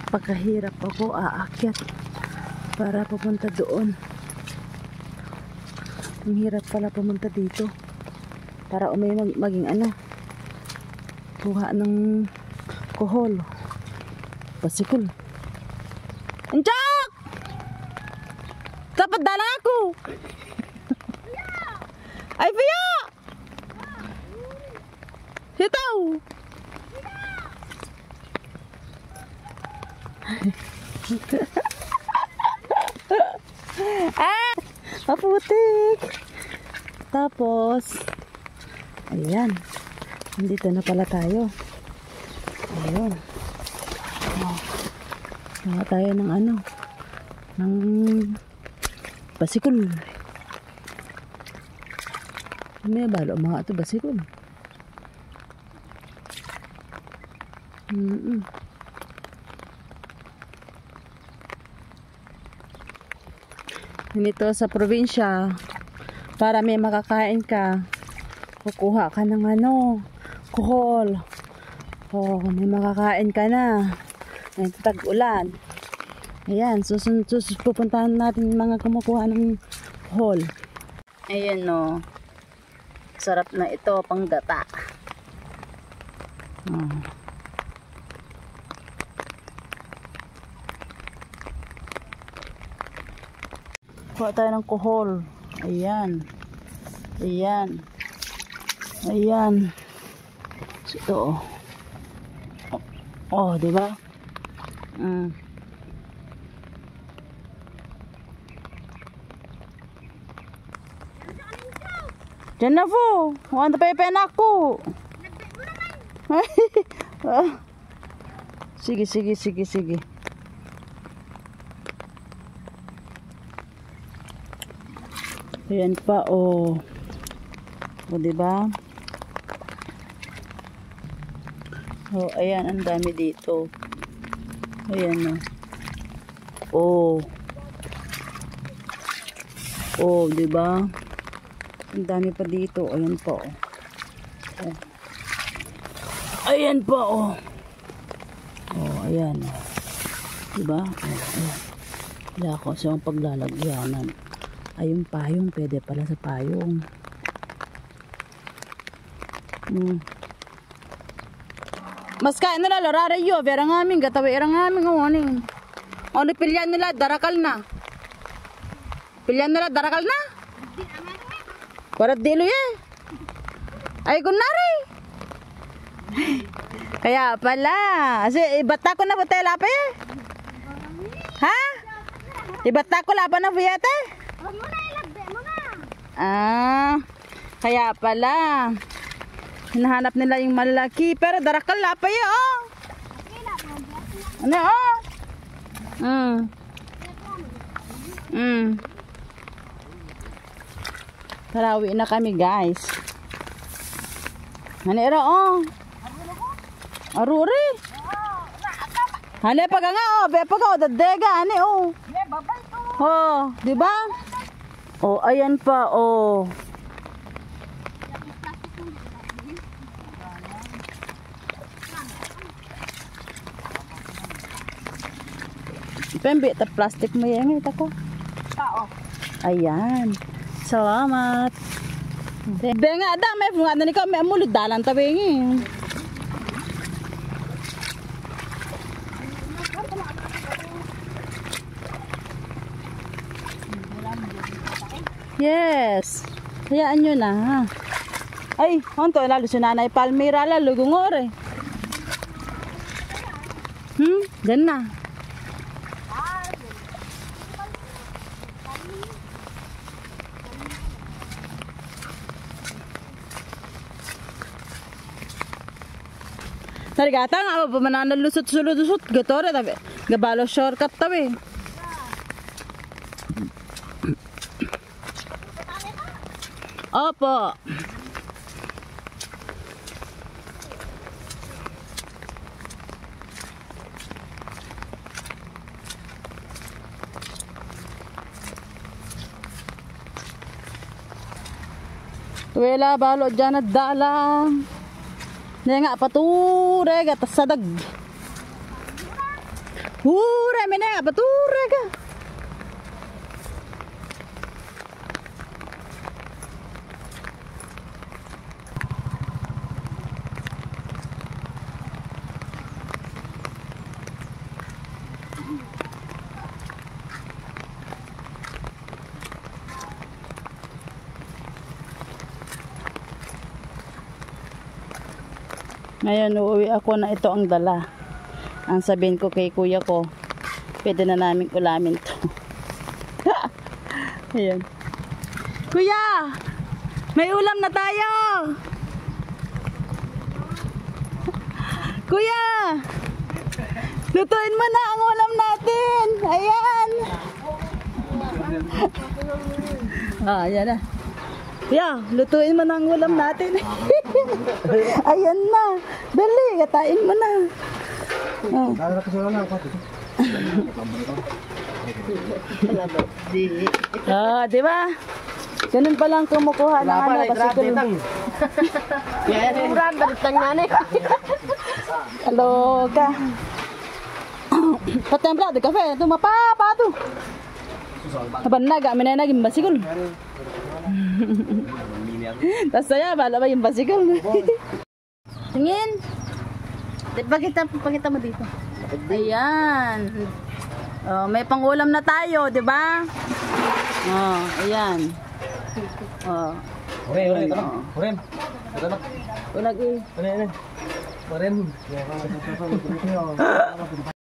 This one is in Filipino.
Pagkahirap ako aakyat para pupunta doon. Ang hirap pala pumunta dito para maging ano, kuha ng kohol, basikol. Anjak! Dapat dala ako. Ay Pia! Hitaw! Ah! Maputik! Tapos, ayan. Nandito na pala tayo. Ayun. Gawa tayo ng ano, ng basikol. May balo mga ito basikol. Nito sa probinsya, para may makakain ka, kukuha ka ng ano, kohol. Oh, may makakain ka na. Ngayon tag-ulan. Ayan, pupuntahan natin mga kumukuha ng kohol. Ayan o. Sarap na ito, pang gata. Kuha tayo ng kohol. Ayan. Ayan. Ayan. Ito. Oh, di ba? Diyan na po. Wanda pa yung ako. Sige, sige, sige, sige. Ayan pa, oh. O, diba? Oh, ayan, ang dami dito. Ayan, oh. Oh, diba? Ang dami pa dito. Ayan pa, oh. Oh. Ayan pa, oh. Oh, ayan. Diba? Oh, ayan. Wala ko sa paglalagyanan. Ay, yung payong, pwede pala sa payong. Mas kain nila, lorara yo, vera nga aming, gatawi era nga aming, ano pilyan nila, darakal na. Pilyan nila, darakal na. Parat dilo eh. Ay, kunari. Kaya pala, kasi ibata ko na po tayo lapi eh. Ha? Ibata ko laban na po yate. Ah, kaya pala hinahanap nila yung malaki, pero darakal lapay oh. Ano oh? Tarawi na kami guys. Hanira oh. Aruri. Hane paga nga oh, be paga oh dadega ani oh. Oh, di ba? Oh, ayan pa, oh. Pembe, ta plastic mo yan, ito ko. Ayan. Salamat. Benga, ada, may funga na ni ka, may amulid dalan tabingin. Yes. Hayaan nyo na. Ha? Ay, honto, lalo si Nanay Palmira, lalo gungore. Gan na. Sarigata nga, pamanana lusot-lusot, gatore, tabi. Gabalo shortcut, tabi. Opo. Wala balo dyan at dalang. Hindi nga pature, gatas sadag. Hura, may na, batura ka. Ngayon, uuwi ako na ito ang dala. Ang sabihin ko kay kuya ko, pwede na namin ulamin to. Ayan. Kuya! May ulam na tayo! Kuya! Lutuin mo na ang ulam natin! Ayan! Ayan na. Kuya, lutuin mo na ang ulam natin. Ayan na. Dali, katain mo na. Di ba? Ganun pa lang kumukuha ng ano, basikol. Hello ka. Patempla de kafe, tu mapapa tu. Kapan naga, minay naging basikol. Tas saya bala ba yung basikol? Tingin. Pakita mo dito. Ayan. Oh, may pangulam na tayo, 'di ba? Oh, ayan. Oh. Oren. Ulag eh. Oren.